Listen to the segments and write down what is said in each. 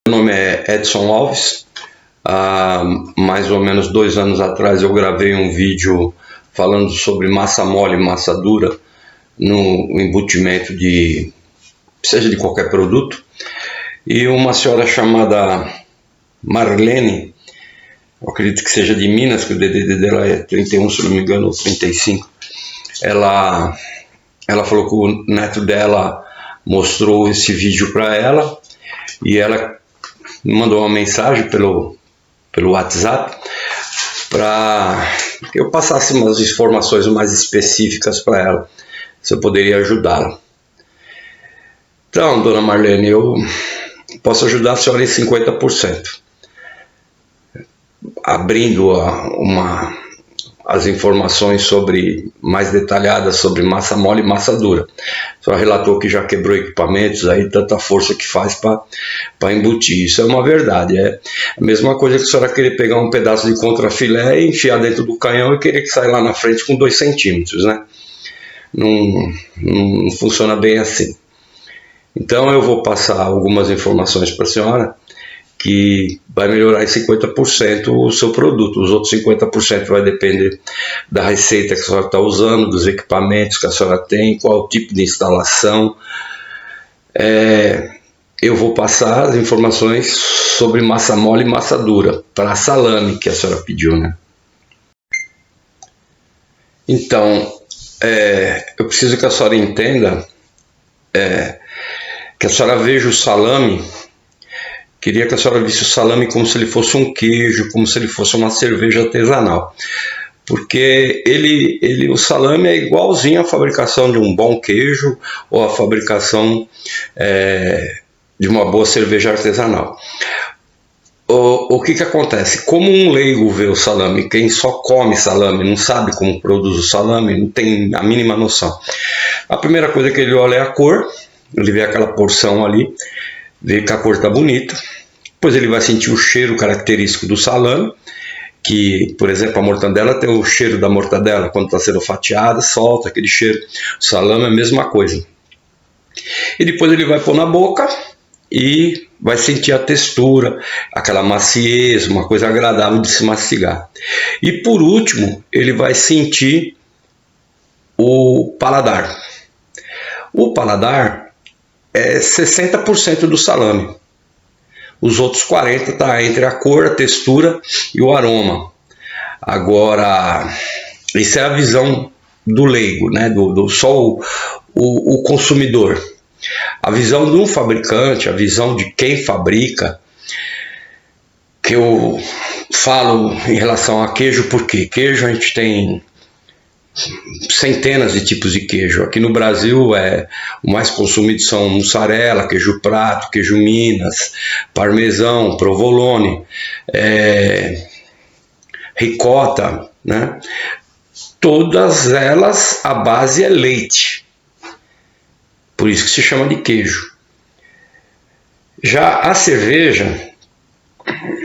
Meu nome é Edson Alves. Há mais ou menos 2 anos atrás eu gravei um vídeo falando sobre massa mole e massa dura no embutimento seja de qualquer produto. E uma senhora chamada Marlene, eu acredito que seja de Minas, que o DDD dela é 31, se não me engano, ou 35, ela falou que o neto dela mostrou esse vídeo para ela, e ela me mandou uma mensagem pelo WhatsApp para que eu passasse umas informações mais específicas para ela, se eu poderia ajudá-la. Então, dona Marlene, eu posso ajudar a senhora em 50%, abrindo as informações mais detalhadas sobre massa mole e massa dura. A senhora relatou que já quebrou equipamentos, aí tanta força que faz para embutir. Isso é uma verdade. É a mesma coisa que a senhora querer pegar um pedaço de contrafilé e enfiar dentro do canhão e querer que saia lá na frente com 2 centímetros, né? Não funciona bem assim. Então eu vou passar algumas informações para a senhora que vai melhorar em 50% o seu produto. Os outros 50% vai depender da receita que a senhora está usando, dos equipamentos que a senhora tem, qual o tipo de instalação. Eu vou passar as informações sobre massa mole e massa dura para salame, que a senhora pediu, né? Então, eu preciso que a senhora entenda, que a senhora veja o salame. Queria que a senhora visse o salame como se ele fosse um queijo, como se ele fosse uma cerveja artesanal. Porque o salame é igualzinho à fabricação de um bom queijo ou à fabricação de uma boa cerveja artesanal. O que acontece? Como um leigo vê o salame, quem só come salame, não sabe como produz o salame, não tem a mínima noção. A primeira coisa que ele olha é a cor, ele vê aquela porção ali, vê que a cor está bonita, depois ele vai sentir o cheiro característico do salame, que, por exemplo, a mortadela tem o cheiro da mortadela, quando está sendo fatiada, solta aquele cheiro. O salame é a mesma coisa. E depois ele vai pôr na boca e vai sentir a textura, aquela maciez, uma coisa agradável de se mastigar. E por último, ele vai sentir o paladar. O paladar é 60% do salame. Os outros 40% está entre a cor, a textura e o aroma. Agora, isso é a visão do leigo, né? Só o consumidor. A visão de um fabricante, a visão de quem fabrica, que eu falo em relação a queijo, porque queijo a gente tem centenas de tipos de queijo. Aqui no Brasil o mais consumido são mussarela, queijo prato, queijo Minas, parmesão, provolone, ricota, né? Todas elas, a base é leite, por isso que se chama de queijo. Já a cerveja,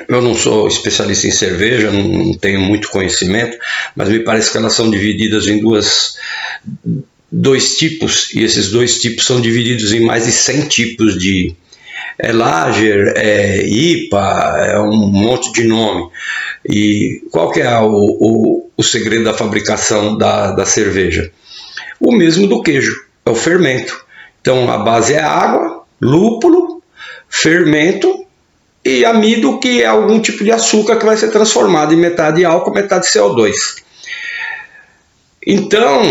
eu não sou especialista em cerveja, não tenho muito conhecimento, mas me parece que elas são divididas em dois tipos, e esses 2 tipos são divididos em mais de 100 tipos de Lager, IPA, um monte de nome. E qual que é o segredo da fabricação da cerveja? O mesmo do queijo, é o fermento. Então a base é água, lúpulo, fermento e amido, que é algum tipo de açúcar que vai ser transformado em metade álcool, metade CO2. Então,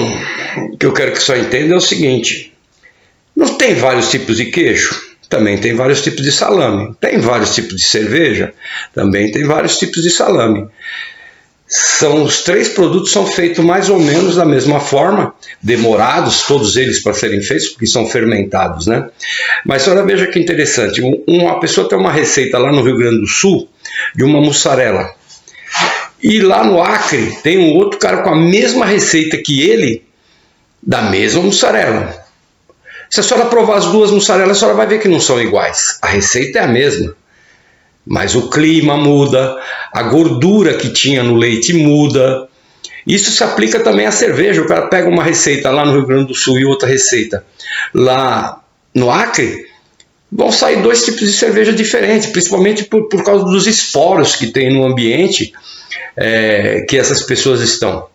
o que eu quero que você entenda é o seguinte: não tem vários tipos de queijo? Também tem vários tipos de salame. Tem vários tipos de cerveja? Também tem vários tipos de salame. Os 3 produtos são feitos mais ou menos da mesma forma, demorados todos eles para serem feitos, porque são fermentados, né? Mas olha, veja que interessante, uma pessoa tem uma receita lá no Rio Grande do Sul de uma mussarela, e lá no Acre tem um outro cara com a mesma receita que ele, da mesma mussarela. Se a senhora provar as 2 mussarelas, a senhora vai ver que não são iguais. A receita é a mesma, mas o clima muda, a gordura que tinha no leite muda. Isso se aplica também à cerveja. O cara pega uma receita lá no Rio Grande do Sul e outra receita lá no Acre, vão sair dois tipos de cerveja diferentes, principalmente por causa dos esporos que tem no ambiente que essas pessoas estão.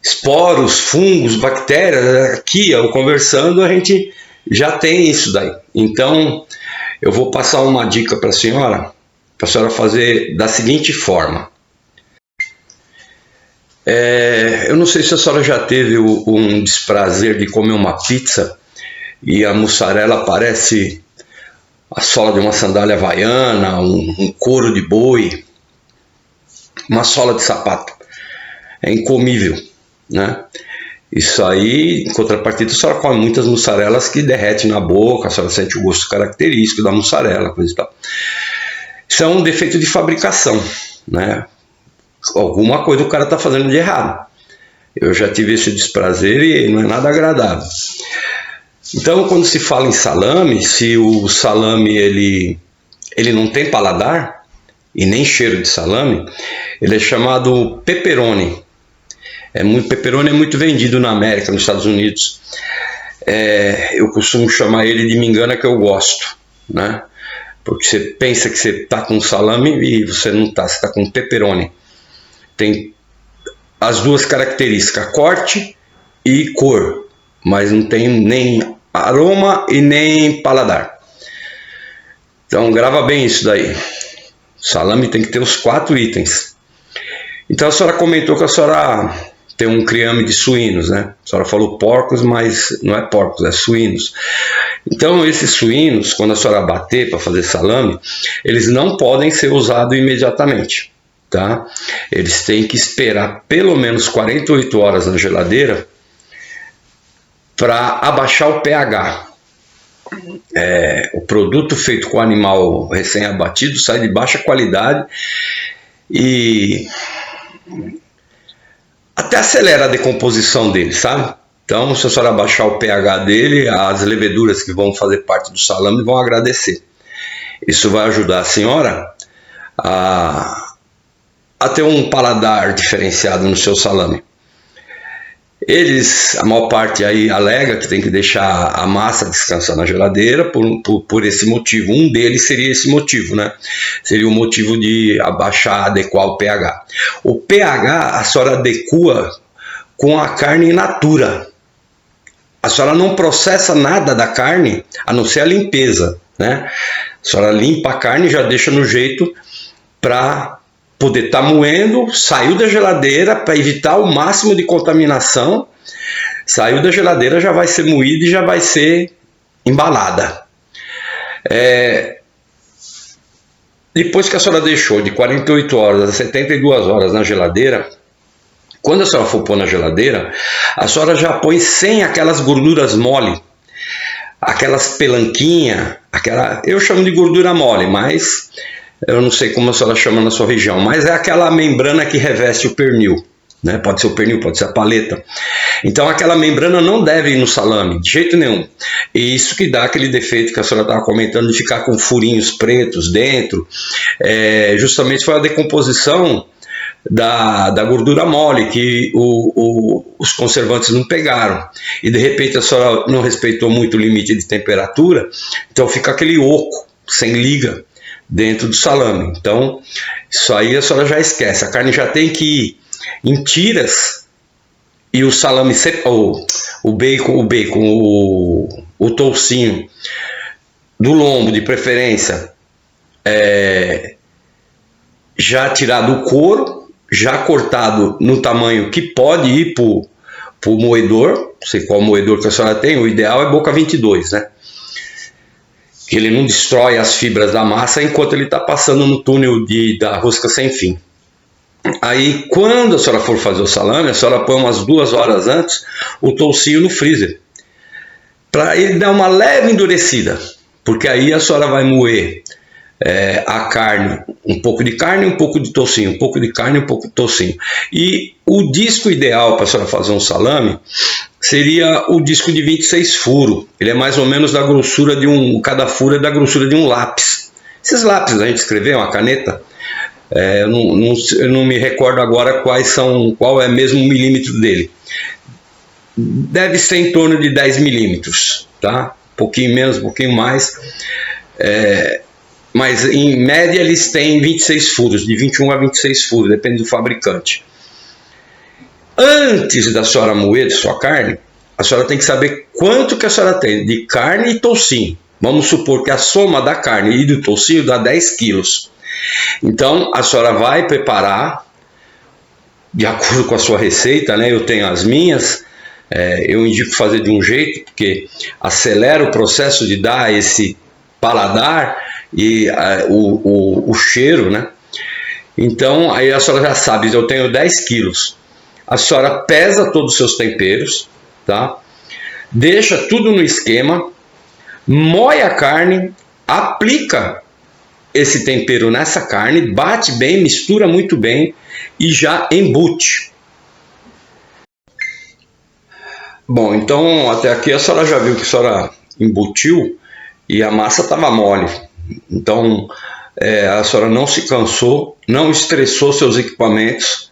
Esporos, fungos, bactérias, aqui eu conversando a gente já tem isso daí. Então eu vou passar uma dica para a senhora fazer da seguinte forma. Eu não sei se a senhora já teve um desprazer de comer uma pizza e a mussarela parece a sola de uma sandália havaiana, um couro de boi, uma sola de sapato. É incomível, né? Isso aí, em contrapartida, a senhora come muitas mussarelas que derretem na boca, a senhora sente o gosto característico da mussarela, coisa e tal. Isso é um defeito de fabricação, né? Alguma coisa o cara está fazendo de errado. Eu já tive esse desprazer e não é nada agradável. Então, quando se fala em salame, se o salame ele não tem paladar e nem cheiro de salame, ele é chamado pepperoni. Pepperoni é muito vendido na América, nos Estados Unidos. Eu costumo chamar ele de me engana que eu gosto, né? Porque você pensa que você está com salame e você não está, você está com pepperoni. Tem as duas características, corte e cor, mas não tem nem aroma e nem paladar. Então grava bem isso daí. Salame tem que ter os 4 itens. Então a senhora comentou que a senhora tem um criame de suínos, né? A senhora falou porcos, mas não é porcos, é suínos. Então esses suínos, quando a senhora bater para fazer salame, eles não podem ser usados imediatamente, tá? Eles têm que esperar pelo menos 48 horas na geladeira para abaixar o pH. O produto feito com animal recém-abatido sai de baixa qualidade e até acelera a decomposição dele, sabe? Então, se a senhora abaixar o pH dele, as leveduras que vão fazer parte do salame vão agradecer. Isso vai ajudar a senhora a ter um paladar diferenciado no seu salame. A maior parte aí alega que tem que deixar a massa descansar na geladeira por esse motivo. Um deles seria esse motivo, né? Seria o motivo de adequar o pH. O pH a senhora adequa com a carne in natura. A senhora não processa nada da carne, a não ser a limpeza, né? A senhora limpa a carne e já deixa no jeito para poder estar moendo, saiu da geladeira para evitar o máximo de contaminação, saiu da geladeira, já vai ser moída e já vai ser embalada. Depois que a senhora deixou de 48 horas a 72 horas na geladeira, quando a senhora for pôr na geladeira, a senhora já põe sem aquelas gorduras mole, aquelas pelanquinhas, eu chamo de gordura mole, mas eu não sei como a senhora chama na sua região, mas é aquela membrana que reveste o pernil, né? Pode ser o pernil, pode ser a paleta. Então aquela membrana não deve ir no salame, de jeito nenhum. E isso que dá aquele defeito que a senhora estava comentando de ficar com furinhos pretos dentro, justamente foi a decomposição da gordura mole que os conservantes não pegaram. E de repente a senhora não respeitou muito o limite de temperatura, então fica aquele oco, sem liga, dentro do salame. Então isso aí a senhora já esquece, a carne já tem que ir em tiras e o salame, o toucinho do lombo de preferência já tirado o couro, já cortado no tamanho que pode ir para o moedor, não sei qual moedor que a senhora tem, o ideal é boca 22, né? Que ele não destrói as fibras da massa enquanto ele está passando no túnel da rosca sem fim. Aí, quando a senhora for fazer o salame, a senhora põe umas 2 horas antes o toucinho no freezer, para ele dar uma leve endurecida, porque aí a senhora vai moer a carne, um pouco de carne, um pouco de toucinho, um pouco de carne, um pouco de toucinho. E o disco ideal para a senhora fazer um salame seria o disco de 26 furos. Ele é mais ou menos da grossura cada furo é da grossura de um lápis. Esses lápis a gente escrever, uma caneta, eu não me recordo agora qual é mesmo o milímetro dele. Deve ser em torno de 10 milímetros, tá? pouquinho menos, um pouquinho mais, mas em média eles têm 26 furos, de 21 a 26 furos, depende do fabricante. Antes da senhora moer sua carne, a senhora tem que saber quanto que a senhora tem de carne e toucinho. Vamos supor que a soma da carne e do toucinho dá 10 quilos. Então a senhora vai preparar, de acordo com a sua receita, né? Eu tenho as minhas, eu indico fazer de um jeito, porque acelera o processo de dar esse paladar e o cheiro, né? Então aí a senhora já sabe, eu tenho 10 quilos. A senhora pesa todos os seus temperos, tá? Deixa tudo no esquema, moe a carne, aplica esse tempero nessa carne, bate bem, mistura muito bem e já embute. Bom, então até aqui a senhora já viu que a senhora embutiu e a massa estava mole. Então a senhora não se cansou, não estressou seus equipamentos,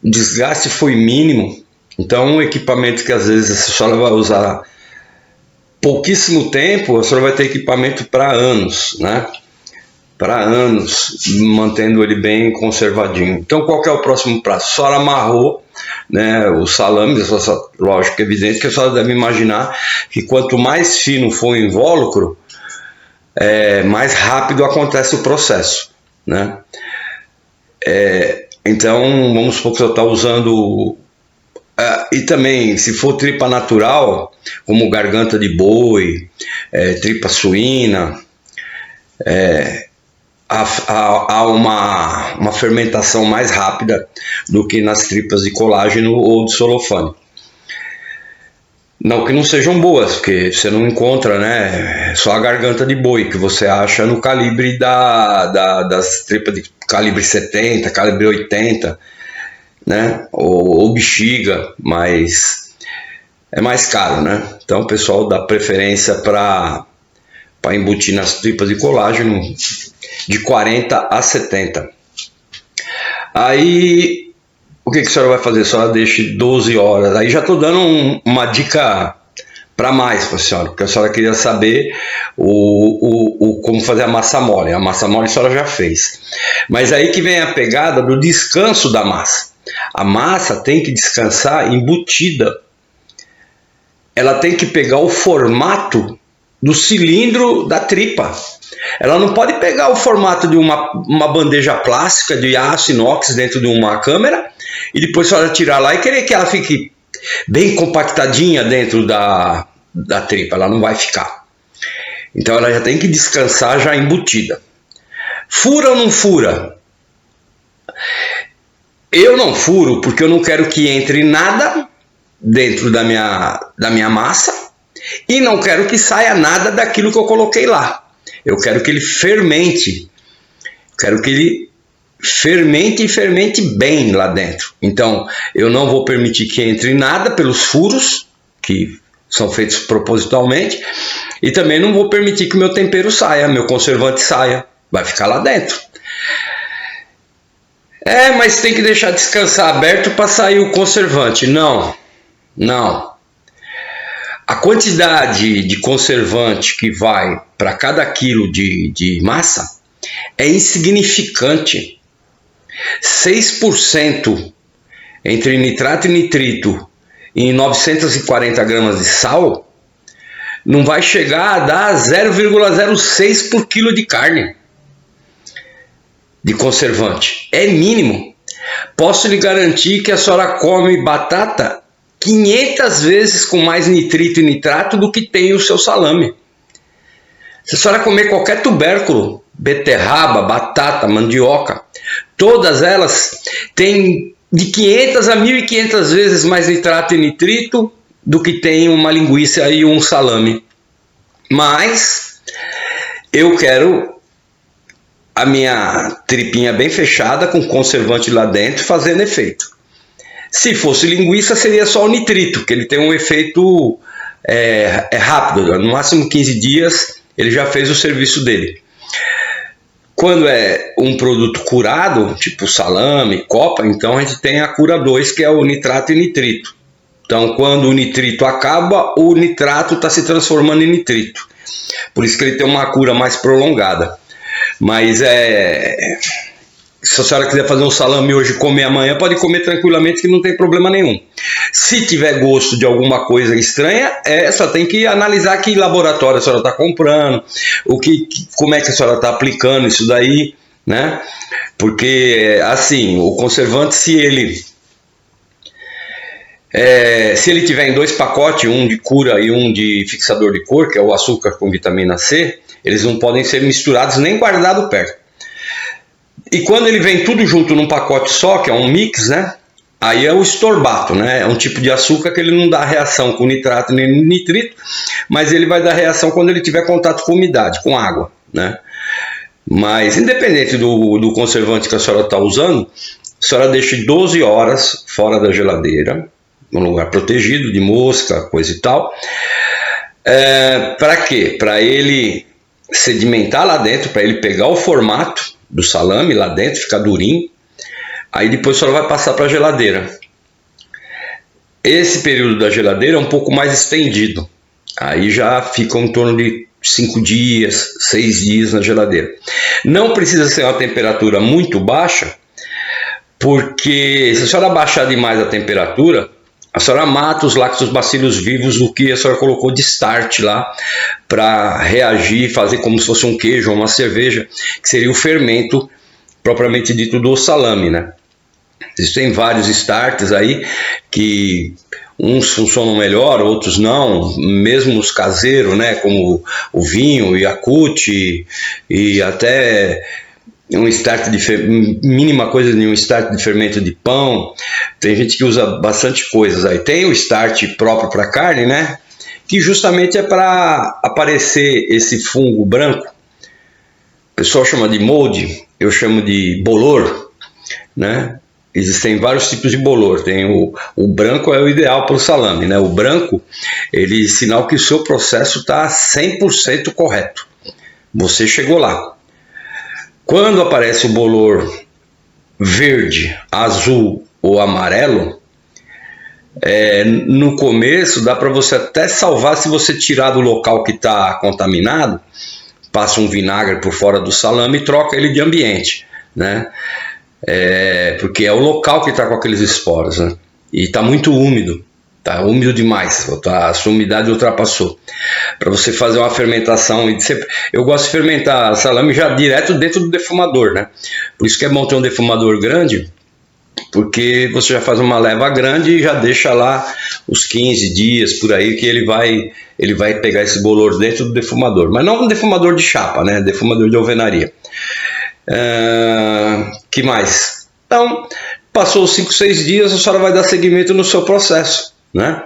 o desgaste foi mínimo. Então um equipamento que às vezes a senhora vai usar pouquíssimo tempo, a senhora vai ter equipamento para anos, né? Para anos, mantendo ele bem conservadinho. Então qual que é o próximo passo? A senhora amarrou, né, o salame, lógico, evidente que a senhora deve imaginar que quanto mais fino for o invólucro, mais rápido acontece o processo, né? Então vamos supor que você está usando, e também se for tripa natural, como garganta de boi, tripa suína, há uma fermentação mais rápida do que nas tripas de colágeno ou de celofane. Não que não sejam boas, porque você não encontra, né? Só a garganta de boi que você acha no calibre das tripas de calibre 70, calibre 80, né? Ou bexiga, mas é mais caro, né? Então o pessoal dá preferência para embutir nas tripas de colágeno de 40 a 70. Aí o que a senhora vai fazer? A senhora deixa 12 horas. Aí já estou dando uma dica para mais para a senhora, porque a senhora queria saber como fazer a massa mole. A massa mole a senhora já fez. Mas aí que vem a pegada do descanso da massa. A massa tem que descansar embutida. Ela tem que pegar o formato do cilindro da tripa. Ela não pode pegar o formato de uma bandeja plástica de aço inox dentro de uma câmera e depois só tirar lá e querer que ela fique bem compactadinha dentro da tripa. Ela não vai ficar. Então ela já tem que descansar já embutida. Fura ou não fura? Eu não furo porque eu não quero que entre nada dentro da minha massa e não quero que saia nada daquilo que eu coloquei lá. Eu quero que ele fermente. Quero que ele fermente e fermente bem lá dentro. Então, eu não vou permitir que entre nada pelos furos, que são feitos propositalmente, e também não vou permitir que meu tempero saia, meu conservante saia. Vai ficar lá dentro. Mas tem que deixar descansar aberto para sair o conservante. Não. A quantidade de conservante que vai para cada quilo de massa é insignificante. 6% entre nitrato e nitrito em 940 gramas de sal não vai chegar a dar 0,06 por quilo de carne de conservante. É mínimo. Posso lhe garantir que a senhora come batata 500 vezes com mais nitrito e nitrato do que tem o seu salame. Se a senhora comer qualquer tubérculo, beterraba, batata, mandioca, todas elas têm de 500 a 1.500 vezes mais nitrato e nitrito do que tem uma linguiça e um salame. Mas eu quero a minha tripinha bem fechada, com conservante lá dentro, fazendo efeito. Se fosse linguiça, seria só o nitrito, que ele tem um efeito rápido, no máximo 15 dias ele já fez o serviço dele. Quando é um produto curado, tipo salame, copa, então a gente tem a cura 2, que é o nitrato e nitrito. Então, quando o nitrito acaba, o nitrato está se transformando em nitrito. Por isso que ele tem uma cura mais prolongada. Mas se a senhora quiser fazer um salame hoje e comer amanhã, pode comer tranquilamente que não tem problema nenhum. Se tiver gosto de alguma coisa estranha, só tem que analisar que laboratório a senhora está comprando, como é que a senhora está aplicando isso daí, né? Porque, assim, o conservante, se ele tiver em 2 pacotes, um de cura e um de fixador de cor, que é o açúcar com vitamina C, eles não podem ser misturados nem guardados perto. E quando ele vem tudo junto num pacote só, que é um mix, né? Aí é o estorbato, né? É um tipo de açúcar que ele não dá reação com nitrato nem nitrito, mas ele vai dar reação quando ele tiver contato com umidade, com água, né? Mas independente do conservante que a senhora está usando, a senhora deixa 12 horas fora da geladeira, num lugar protegido de mosca, coisa e tal. Para quê? Para ele sedimentar lá dentro, para ele pegar o formato do salame lá dentro, ficar durinho. Aí depois a senhora vai passar para a geladeira. Esse período da geladeira é um pouco mais estendido. Aí já fica em torno de 5 dias, 6 dias na geladeira. Não precisa ser uma temperatura muito baixa, porque se a senhora baixar demais a temperatura, a senhora mata os lactobacilos vivos do que a senhora colocou de start lá para reagir, fazer como se fosse um queijo ou uma cerveja, que seria o fermento propriamente dito do salame, né? Existem vários starters aí que uns funcionam melhor, outros não, mesmo os caseiros, né, como o vinho, o Yakult e até um start mínima coisa de um start de fermento de pão. Tem gente que usa bastante coisas aí. Tem o start próprio para carne, né, que justamente é para aparecer esse fungo branco. O pessoal chama de molde, eu chamo de bolor, né? Existem vários tipos de bolor. Tem o branco, é o ideal para o salame, né? O branco, ele é sinal que o seu processo está 100% correto. Você chegou lá. Quando aparece o bolor verde, azul ou amarelo, no começo dá para você até salvar se você tirar do local que está contaminado, passa um vinagre por fora do salame e troca ele de ambiente, né? Porque é o local que está com aqueles esporos, né? E está muito úmido, está úmido demais, a sua umidade ultrapassou. Para você fazer uma fermentação, eu gosto de fermentar salame já direto dentro do defumador, né? Por isso que é bom ter um defumador grande, porque você já faz uma leva grande e já deixa lá os 15 dias por aí que ele vai pegar esse bolor dentro do defumador, mas não um defumador de chapa, né? Defumador de alvenaria. Que mais? Então, passou os 5, 6 dias, a senhora vai dar seguimento no seu processo, né?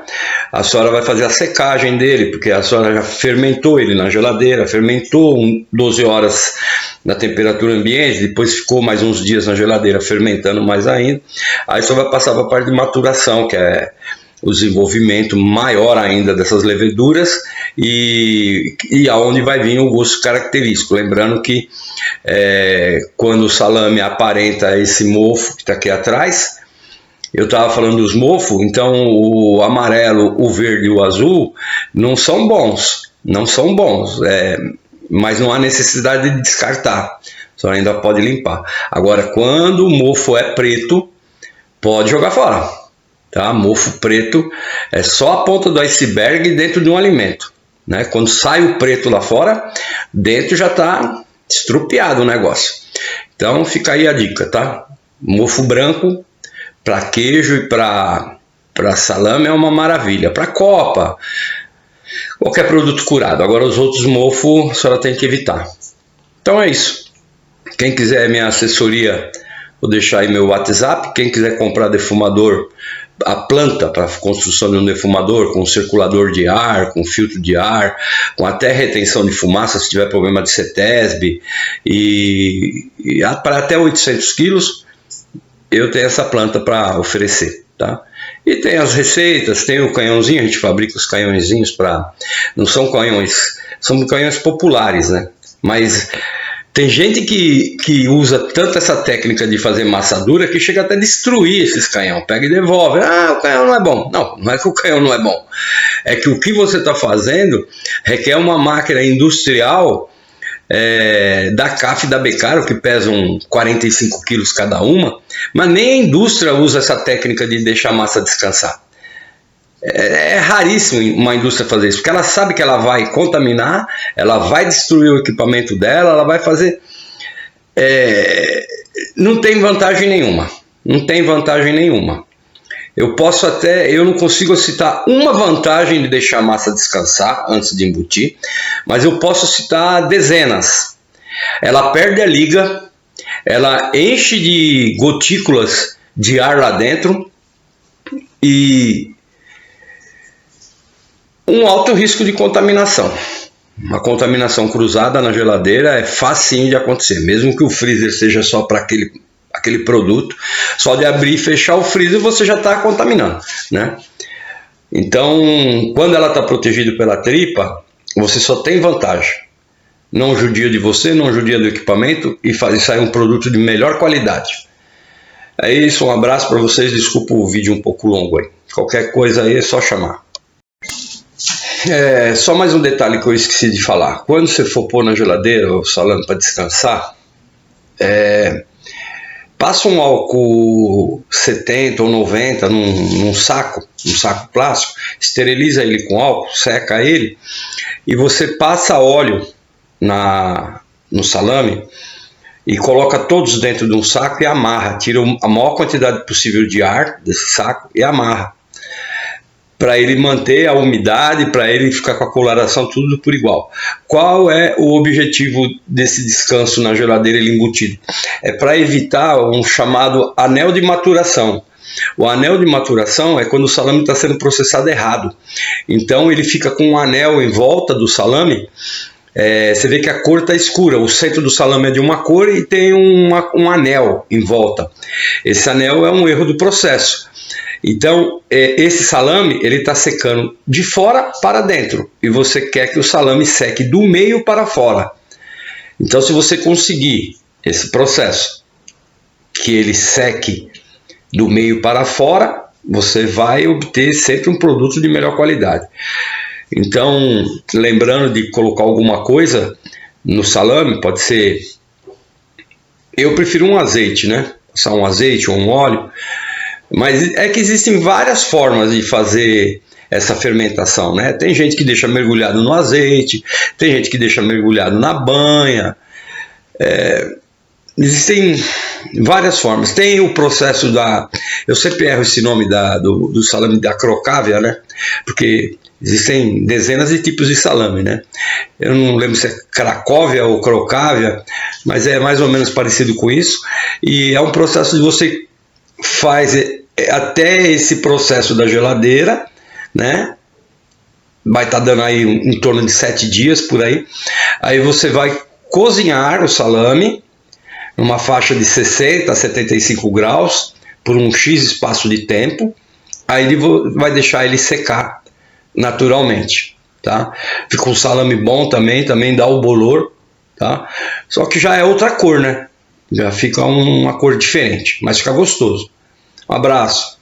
A senhora vai fazer a secagem dele, porque a senhora já fermentou ele na geladeira, fermentou 12 horas na temperatura ambiente, depois ficou mais uns dias na geladeira fermentando mais ainda. Aí só vai passar para a parte de maturação, que é o desenvolvimento maior ainda dessas leveduras e aonde vai vir o gosto característico. Lembrando que quando o salame aparenta esse mofo que está aqui atrás, eu estava falando dos mofos, então o amarelo, o verde e o azul não são bons, mas não há necessidade de descartar, só ainda pode limpar. Agora, quando o mofo é preto, pode jogar fora. Tá? Mofo preto é só a ponta do iceberg dentro de um alimento, né? Quando sai o preto lá fora, dentro já está estrupiado o negócio. Então fica aí a dica, tá? Mofo branco para queijo e para salame é uma maravilha. Para copa, qualquer produto curado. Agora os outros mofos a senhora tem que evitar. Então é isso. Quem quiser minha assessoria, vou deixar aí meu WhatsApp. Quem quiser comprar defumador, a planta para construção de um defumador com circulador de ar, com filtro de ar, com até retenção de fumaça se tiver problema de CETESB e para até 800 quilos, eu tenho essa planta para oferecer, tá? E tem as receitas, tem o canhãozinho, a gente fabrica os canhõezinhos não são canhões, são canhões populares, né? Mas Tem gente que usa tanto essa técnica de fazer massa dura que chega até a destruir esses canhão. Pega e devolve. Ah, o canhão não é bom. Não, não é que o canhão não é bom. É que o que você está fazendo requer uma máquina industrial da CAF e da Beccaro, que pesam 45 quilos cada uma, mas nem a indústria usa essa técnica de deixar a massa descansar. É raríssimo uma indústria fazer isso, porque ela sabe que ela vai contaminar, ela vai destruir o equipamento dela, ela vai fazer... não tem vantagem nenhuma. Não tem vantagem nenhuma. Eu não consigo citar uma vantagem de deixar a massa descansar antes de embutir, mas eu posso citar dezenas. Ela perde a liga, ela enche de gotículas de ar lá dentro e um alto risco de contaminação. Uma contaminação cruzada na geladeira é facinho de acontecer, mesmo que o freezer seja só para aquele produto, só de abrir e fechar o freezer você já está contaminando, né? Então, quando ela está protegida pela tripa, você só tem vantagem. Não judia de você, não judia do equipamento e sai um produto de melhor qualidade. É isso, um abraço para vocês, desculpa o vídeo um pouco longo aí. Qualquer coisa aí é só chamar. Só mais um detalhe que eu esqueci de falar. Quando você for pôr na geladeira o salame para descansar, passa um álcool 70 ou 90 num saco plástico, esteriliza ele com álcool, seca ele e você passa óleo no salame e coloca todos dentro de um saco e amarra, tira a maior quantidade possível de ar desse saco e amarra, para ele manter a umidade, para ele ficar com a coloração tudo por igual. Qual é o objetivo desse descanso na geladeira ele embutido? É para evitar um chamado anel de maturação. O anel de maturação é quando o salame está sendo processado errado. Então ele fica com um anel em volta do salame. Você vê que a cor está escura, o centro do salame é de uma cor e tem um anel em volta. Esse anel é um erro do processo. Então, esse salame ele está secando de fora para dentro e você quer que o salame seque do meio para fora. Então, se você conseguir esse processo, que ele seque do meio para fora, você vai obter sempre um produto de melhor qualidade. Então, lembrando de colocar alguma coisa no salame, pode ser... Eu prefiro um azeite, né? Passar um azeite ou um óleo. Mas é que existem várias formas de fazer essa fermentação, né? Tem gente que deixa mergulhado no azeite, tem gente que deixa mergulhado na banha. Existem várias formas. Tem o processo eu sempre erro esse nome do salame da Crocávia, né? Porque existem dezenas de tipos de salame, né? Eu não lembro se é Cracóvia ou Crocávia, mas é mais ou menos parecido com isso. E é um processo de você faz até esse processo da geladeira, né? Vai estar dando aí em torno de 7 dias por aí. Aí você vai cozinhar o salame numa faixa de 60 a 75 graus por um X espaço de tempo. Aí ele vai deixar ele secar naturalmente, tá? Fica um salame bom também dá o bolor, tá? Só que já é outra cor, né? Já fica uma cor diferente, mas fica gostoso. Um abraço.